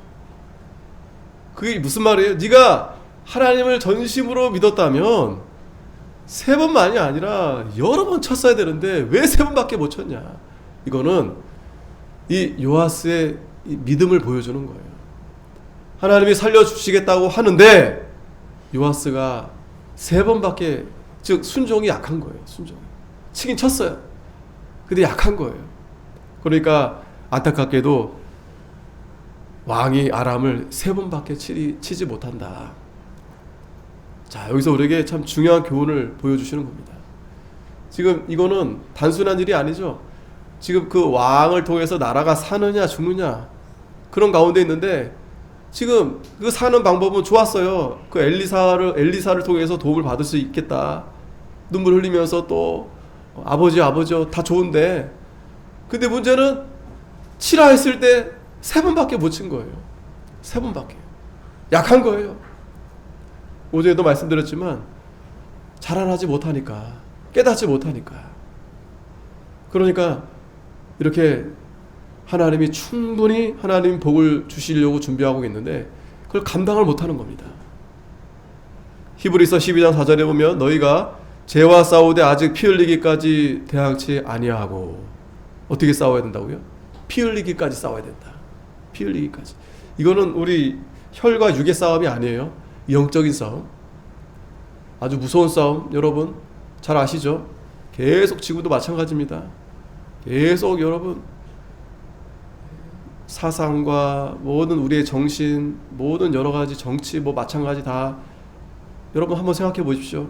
그게 무슨 말이에요? 네가 하나님을 전심으로 믿었다면 3번만이 아니라 여러 번 쳤어야 되는데 왜 3번밖에 못 쳤냐. 이거는 이 요아스의 이 믿음을 보여주는 거예요. 하나님이 살려주시겠다고 하는데 요아스가 3번밖에, 즉 순종이 약한 거예요. 순종이 치긴 쳤어요. 근데 약한 거예요. 그러니까 안타깝게도 왕이 아람을 3번밖에 치지 못한다. 자, 여기서 우리에게 참 중요한 교훈을 보여주시는 겁니다. 지금 이거는 단순한 일이 아니죠. 지금 그 왕을 통해서 나라가 사느냐 죽느냐 그런 가운데 있는데, 지금 그 사는 방법은 좋았어요. 그 엘리사를 통해서 도움을 받을 수 있겠다. 눈물 흘리면서 또 아버지 다 좋은데, 근데 문제는 치라 했을 때 3번밖에 못 친 거예요. 3번밖에. 약한 거예요. 어제도 말씀드렸지만 자라나지 못하니까, 깨닫지 못하니까. 그러니까 이렇게 하나님이 충분히 하나님 복을 주시려고 준비하고 있는데 그걸 감당을 못하는 겁니다. 히브리서 12장 4절에 보면 너희가 죄와 싸우되 아직 피 흘리기까지 대항치 아니하고. 어떻게 싸워야 된다고요? 피 흘리기까지 싸워야 된다. 피 흘리기까지. 이거는 우리 혈과 육의 싸움이 아니에요. 영적인 싸움. 아주 무서운 싸움. 여러분 잘 아시죠? 계속 지구도 마찬가지입니다. 계속 여러분 사상과 모든 우리의 정신, 모든 여러 가지 정치 뭐 마찬가지 다. 여러분 한번 생각해 보십시오.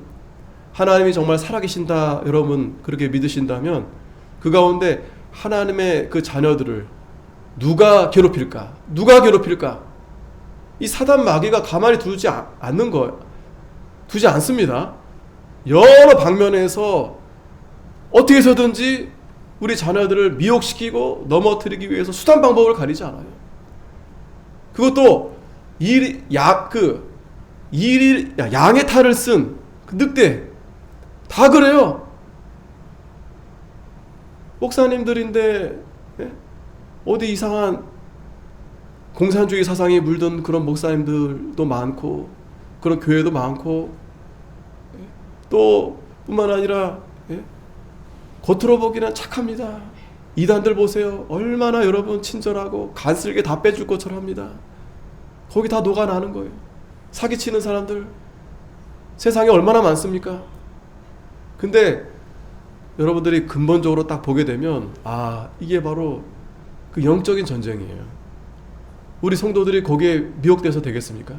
하나님이 정말 살아계신다, 여러분 그렇게 믿으신다면 그 가운데 하나님의 그 자녀들을 누가 괴롭힐까? 누가 괴롭힐까? 이 사단 마귀가 가만히 두지 않는 거예요. 두지 않습니다. 여러 방면에서 어떻게 해서든지 우리 자녀들을 미혹시키고 넘어뜨리기 위해서 수단 방법을 가리지 않아요. 그것도 양의 탈을 쓴 그 늑대 다 그래요. 목사님들인데 어디 이상한 공산주의 사상에 물든 그런 목사님들도 많고 그런 교회도 많고, 또 뿐만 아니라 겉으로 보기는 착합니다. 이단들 보세요. 얼마나 여러분 친절하고 간쓸게 다 빼줄 것처럼 합니다. 거기 다 녹아나는 거예요. 사기치는 사람들 세상에 얼마나 많습니까? 근데 여러분들이 근본적으로 딱 보게 되면 이게 바로 그 영적인 전쟁이에요. 우리 성도들이 거기에 미혹돼서 되겠습니까?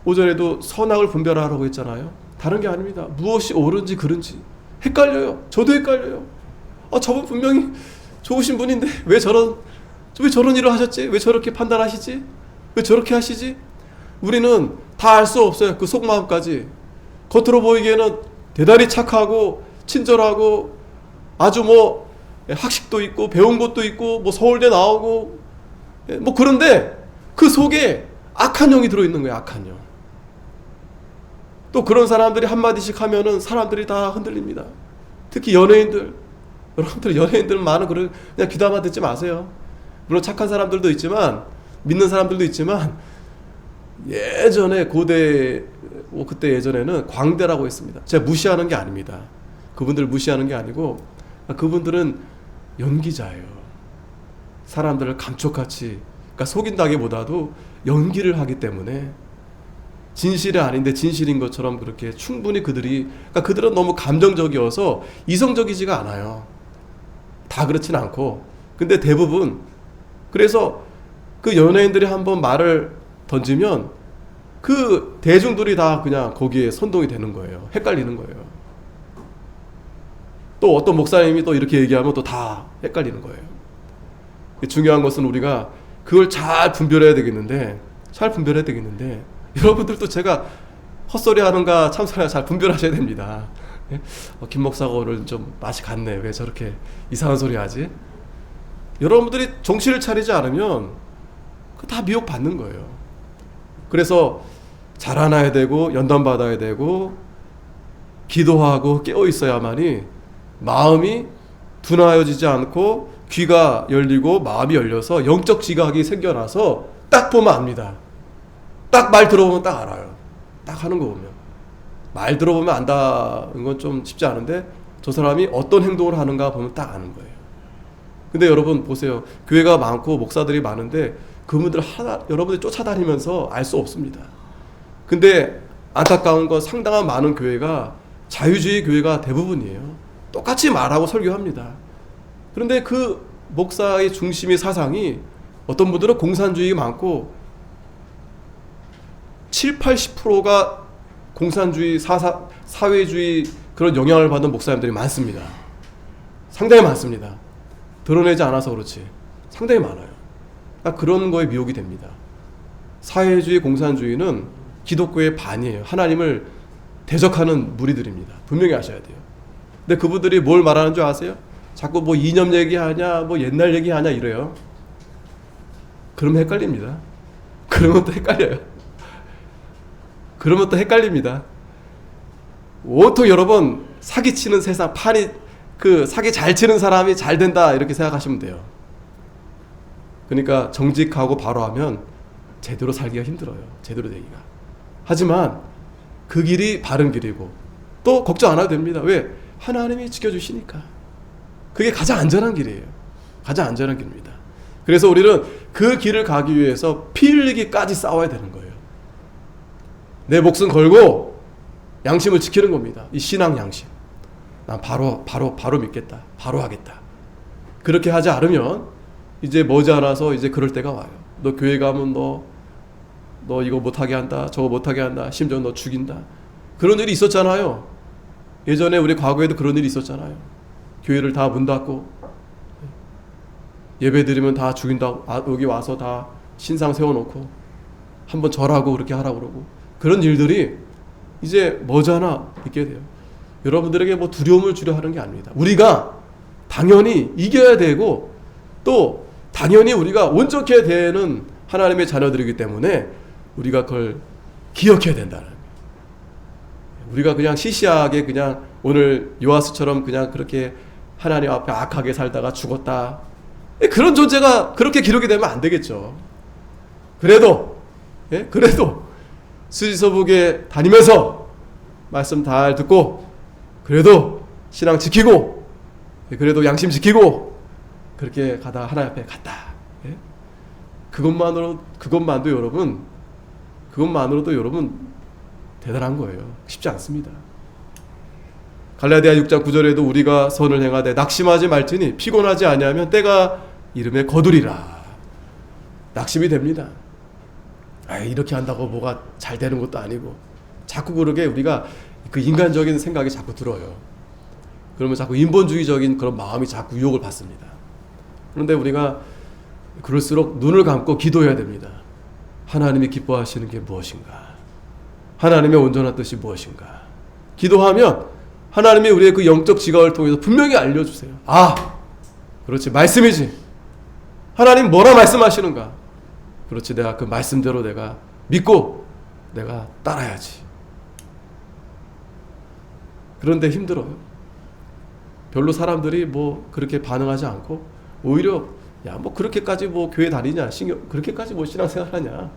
오전에도 선악을 분별하라고 했잖아요. 다른 게 아닙니다. 무엇이 옳은지 그른지 헷갈려요. 저도 헷갈려요. 저분 분명히 좋으신 분인데 왜 저런 일을 하셨지? 왜 저렇게 판단하시지? 왜 저렇게 하시지? 우리는 다 알 수 없어요. 그 속마음까지. 겉으로 보이기에는 대단히 착하고 친절하고 아주 뭐 학식도 있고 배운 것도 있고 뭐 서울대 나오고 뭐 그런데 그 속에 악한 영이 들어있는 거예요. 악한 영. 또 그런 사람들이 한마디씩 하면은 사람들이 다 흔들립니다. 특히 연예인들. 여러분들 연예인들 많은 그냥 귀담아 듣지 마세요. 물론 착한 사람들도 있지만 믿는 사람들도 있지만 예전에 고대 그때 예전에는 광대라고 했습니다. 제가 무시하는 게 아닙니다. 그분들 무시하는 게 아니고 그분들은 연기자예요. 사람들을 감쪽같이 그러니까 속인다기보다도 연기를 하기 때문에 진실이 아닌데 진실인 것처럼 그렇게 충분히 그러니까 그들은 너무 감정적이어서 이성적이지가 않아요. 다 그렇진 않고 근데 대부분 그래서 그 연예인들이 한번 말을 던지면 그 대중들이 다 그냥 거기에 선동이 되는 거예요. 헷갈리는 거예요. 또 어떤 목사님이 또 이렇게 얘기하면 또 다 헷갈리는 거예요. 중요한 것은 우리가 그걸 잘 분별해야 되겠는데 여러분들도 제가 헛소리 하는가 참소리 잘 분별하셔야 됩니다. 김 목사가 오늘 좀 맛이 갔네. 왜 저렇게 이상한 소리 하지? 여러분들이 정신을 차리지 않으면 다 미혹 받는 거예요. 그래서 자라나야 되고 연단 받아야 되고 기도하고 깨어 있어야만이 마음이 둔하여지지 않고 귀가 열리고 마음이 열려서 영적 지각이 생겨나서 딱 보면 압니다. 딱 말 들어보면 딱 알아요. 딱 하는 거 보면 말 들어보면 안다는 건 좀 쉽지 않은데 저 사람이 어떤 행동을 하는가 보면 딱 아는 거예요. 근데 여러분 보세요. 교회가 많고 목사들이 많은데 그분들 여러분들이 쫓아다니면서 알 수 없습니다. 근데 안타까운 건 상당한 많은 교회가 자유주의 교회가 대부분이에요. 똑같이 말하고 설교합니다. 그런데 그 목사의 중심의 사상이 어떤 분들은 공산주의 많고 7, 80%가 공산주의, 사회주의 그런 영향을 받은 목사님들이 많습니다. 상당히 많습니다. 드러내지 않아서 그렇지 상당히 많아요. 그러니까 그런 거에 미혹이 됩니다. 사회주의, 공산주의는 기독교의 반이에요. 하나님을 대적하는 무리들입니다. 분명히 아셔야 돼요. 근데 그분들이 뭘 말하는 줄 아세요? 자꾸 뭐 이념 얘기하냐 뭐 옛날 얘기하냐 이래요. 그러면 헷갈립니다. 그러면 또 헷갈려요. 그러면 또 헷갈립니다. 온통 여러 번 사기치는 세상 판이 그 사기 잘 치는 사람이 잘 된다 이렇게 생각하시면 돼요. 그러니까 정직하고 바로 하면 제대로 살기가 힘들어요. 제대로 되기가. 하지만 그 길이 바른 길이고 또 걱정 안 해도 됩니다. 왜? 하나님이 지켜주시니까. 그게 가장 안전한 길이에요. 가장 안전한 길입니다. 그래서 우리는 그 길을 가기 위해서 피 흘리기까지 싸워야 되는 거예요. 내 목숨 걸고 양심을 지키는 겁니다. 이 신앙 양심. 난 바로 믿겠다. 바로 하겠다. 그렇게 하지 않으면 이제 머지않아서 이제 그럴 때가 와요. 너 교회 가면 너 이거 못하게 한다. 저거 못하게 한다. 심지어 너 죽인다. 그런 일이 있었잖아요. 예전에 우리 과거에도 그런 일이 있었잖아요. 교회를 다 문 닫고 예배 드리면 다 죽인다고 여기 와서 다 신상 세워놓고 한번 절하고 그렇게 하라고 그러고 그런 일들이 이제 머지않아 있게 돼요. 여러분들에게 뭐 두려움을 주려 하는 게 아닙니다. 우리가 당연히 이겨야 되고 또 당연히 우리가 온전케 되는 하나님의 자녀들이기 때문에 우리가 그걸 기억해야 된다는 거예요. 우리가 그냥 시시하게 그냥 오늘 요아스처럼 그냥 그렇게 하나님 앞에 악하게 살다가 죽었다. 그런 존재가 그렇게 기록이 되면 안 되겠죠. 그래도 수지서북에 다니면서 말씀 잘 듣고 그래도 신앙 지키고 그래도 양심 지키고 그렇게 가다 하나님 앞에 갔다. 그것만으로도 여러분 대단한 거예요. 쉽지 않습니다. 갈라디아 6장 9절에도 우리가 선을 행하되 낙심하지 말지니 피곤하지 아니하면 때가 이름에 거두리라. 낙심이 됩니다. 이렇게 한다고 뭐가 잘 되는 것도 아니고 자꾸 그러게 우리가 그 인간적인 생각이 자꾸 들어요. 그러면 자꾸 인본주의적인 그런 마음이 자꾸 유혹을 받습니다. 그런데 우리가 그럴수록 눈을 감고 기도해야 됩니다. 하나님이 기뻐하시는 게 무엇인가? 하나님의 온전한 뜻이 무엇인가? 기도하면 하나님이 우리의 그 영적 지각을 통해서 분명히 알려주세요. 그렇지, 말씀이지. 하나님 뭐라 말씀하시는가? 그렇지, 내가 그 말씀대로 내가 믿고 내가 따라야지. 그런데 힘들어요. 별로 사람들이 뭐 그렇게 반응하지 않고 오히려 야 뭐 그렇게까지 뭐 교회 다니냐, 그렇게까지 뭐 신앙생활하냐,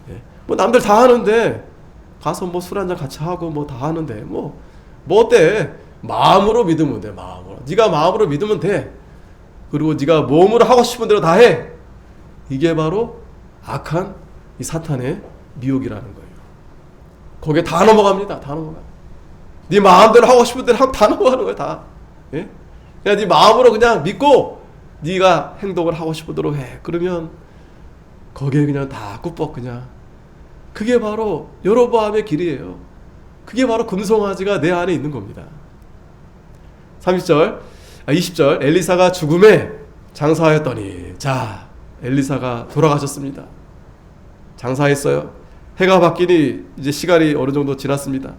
예. 뭐 남들 다 하는데 가서 뭐 술 한잔 같이 하고 뭐 다 하는데 뭐 어때? 마음으로 믿으면 돼. 마음으로. 네가 마음으로 믿으면 돼. 그리고 네가 몸으로 하고 싶은 대로 다 해. 이게 바로 악한 이 사탄의 미혹이라는 거예요. 거기에 다 넘어갑니다. 다 넘어가. 네 마음대로 하고 싶은 대로 하면 다 넘어가는 거야. 다. 예? 그냥 네 마음으로 그냥 믿고 네가 행동을 하고 싶은 대로 해. 그러면 거기에 그냥 다 꿀뻑 그냥. 그게 바로 여로보암의 길이에요. 그게 바로 금송아지가 내 안에 있는 겁니다. 20절 엘리사가 죽음에 장사하였더니 자 엘리사가 돌아가셨습니다. 장사했어요. 해가 바뀌니 이제 시간이 어느 정도 지났습니다.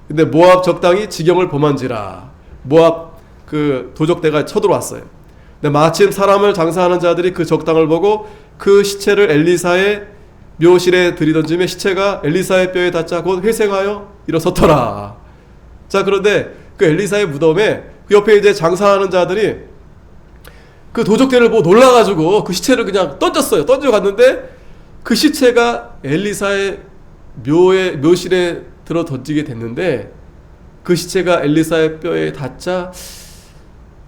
근데 모압 적당히 지경을 범한지라 모압 그 도적대가 쳐들어왔어요. 근데 마침 사람을 장사하는 자들이 그 적당을 보고 그 시체를 엘리사의 묘실에 들이던짐에 시체가 엘리사의 뼈에 닿자 곧 회생하여 일어섰더라. 자 그런데 그 엘리사의 무덤에 그 옆에 이제 장사하는 자들이 그 도적대를 보고 놀라가지고 그 시체를 그냥 던졌어요. 던져갔는데 그 시체가 엘리사의 묘실에 들어 던지게 됐는데 그 시체가 엘리사의 뼈에 닿자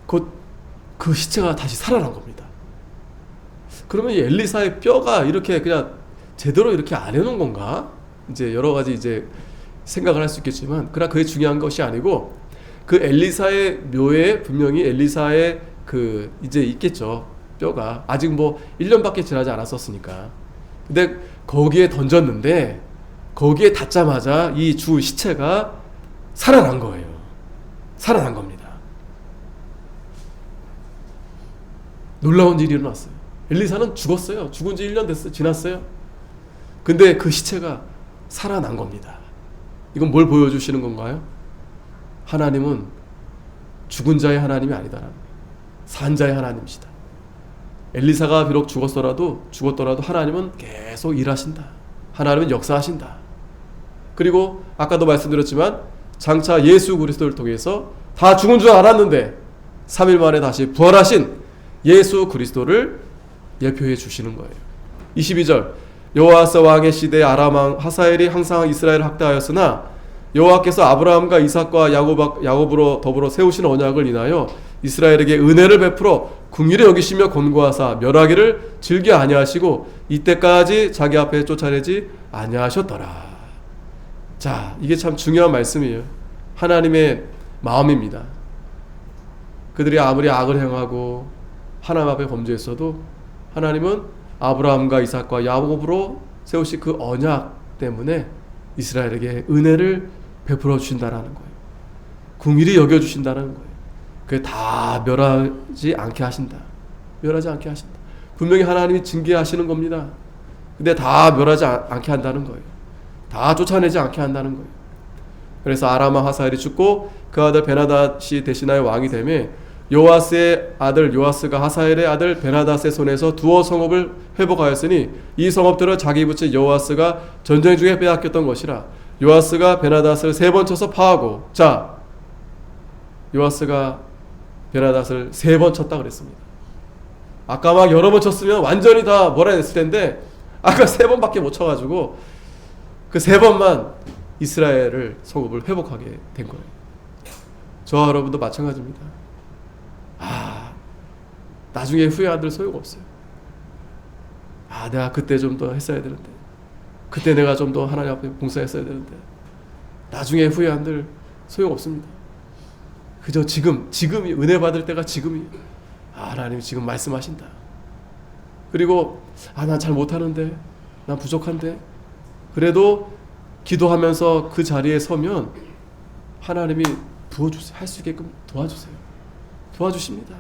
곧 그 시체가 다시 살아난 겁니다. 그러면 이 엘리사의 뼈가 이렇게 그냥 제대로 이렇게 안 해놓은 건가? 이제 여러 가지 이제 생각을 할 수 있겠지만 그러나 그게 중요한 것이 아니고 그 엘리사의 묘에 분명히 엘리사의 그 이제 있겠죠. 뼈가 아직 뭐 1년밖에 지나지 않았었으니까. 근데 거기에 던졌는데 거기에 닿자마자 이 주 시체가 살아난 거예요. 살아난 겁니다. 놀라운 일이 일어났어요. 엘리사는 죽었어요. 죽은 지 1년 됐어요. 지났어요. 근데 그 시체가 살아난 겁니다. 이건 뭘 보여주시는 건가요? 하나님은 죽은 자의 하나님이 아니다라는 거예요. 산 자의 하나님이시다. 엘리사가 비록 죽었더라도 하나님은 계속 일하신다. 하나님은 역사하신다. 그리고 아까도 말씀드렸지만 장차 예수 그리스도를 통해서 다 죽은 줄 알았는데 3일 만에 다시 부활하신 예수 그리스도를 예표해 주시는 거예요. 22절 여호와스 왕의 시대에 아람 왕 하사엘이 항상 이스라엘을 학대하였으나 여호와께서 아브라함과 이삭과 야곱으로 더불어 세우신 언약을 인하여 이스라엘에게 은혜를 베풀어 긍휼히 여기시며 권고하사 멸하기를 즐겨 아니하시고 이때까지 자기 앞에 쫓아내지 아니하셨더라. 자, 이게 참 중요한 말씀이에요. 하나님의 마음입니다. 그들이 아무리 악을 행하고 하나님 앞에 범죄했어도 하나님은 아브라함과 이삭과 야곱으로 세우신 그 언약 때문에 이스라엘에게 은혜를 베풀어 주신다라는 거예요. 긍휼히 여겨 주신다라는 거예요. 그게 다 멸하지 않게 하신다. 멸하지 않게 하신다. 분명히 하나님이 징계하시는 겁니다. 근데 다 멸하지 않게 한다는 거예요. 다 쫓아내지 않게 한다는 거예요. 그래서 아람 왕 하사엘이 죽고 그 아들 베나닷이 대신하여 왕이 되매 요아스의 아들 요아스가 하사엘의 아들 베나닷의 손에서 두어 성읍을 회복하였으니 이 성읍들은 자기 부친 요아스가 전쟁 중에 빼앗겼던 것이라. 요아스가 베나닷을 3번 쳐서 파하고, 자, 요아스가 베나닷을 3번 쳤다 그랬습니다. 아까 막 여러 번 쳤으면 완전히 다 몰아냈을 텐데 아까 3번밖에 못 쳐가지고 그 3번만 이스라엘을 성읍을 회복하게 된 거예요. 저와 여러분도 마찬가지입니다. 나중에 후회한들 소용없어요. 내가 그때 좀 더 했어야 되는데, 그때 내가 좀 더 하나님 앞에 봉사했어야 되는데, 나중에 후회한들 소용없습니다. 그저 지금이 은혜 받을 때가 지금이에요. 하나님 지금 말씀하신다. 그리고 난 잘 못하는데, 난 부족한데, 그래도 기도하면서 그 자리에 서면 하나님이 부어주세요. 할 수 있게끔 도와주세요. 도와주십니다.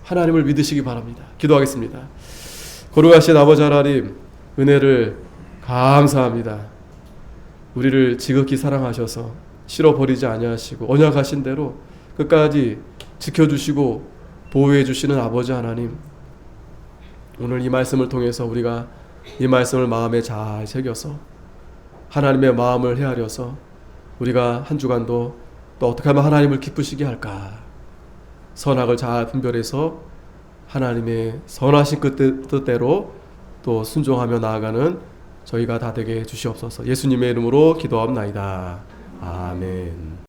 하나님을 믿으시기 바랍니다. 기도하겠습니다. 거룩하신 아버지 하나님, 은혜를 감사합니다. 우리를 지극히 사랑하셔서 실어버리지 아니하시고 언약하신 대로 끝까지 지켜주시고 보호해 주시는 아버지 하나님, 오늘 이 말씀을 통해서 우리가 이 말씀을 마음에 잘 새겨서 하나님의 마음을 헤아려서 우리가 한 주간도 또 어떻게 하면 하나님을 기쁘시게 할까, 선악을 잘 분별해서 하나님의 선하신 뜻대로 또 순종하며 나아가는 저희가 다 되게 해주시옵소서. 예수님의 이름으로 기도하옵나이다. 아멘.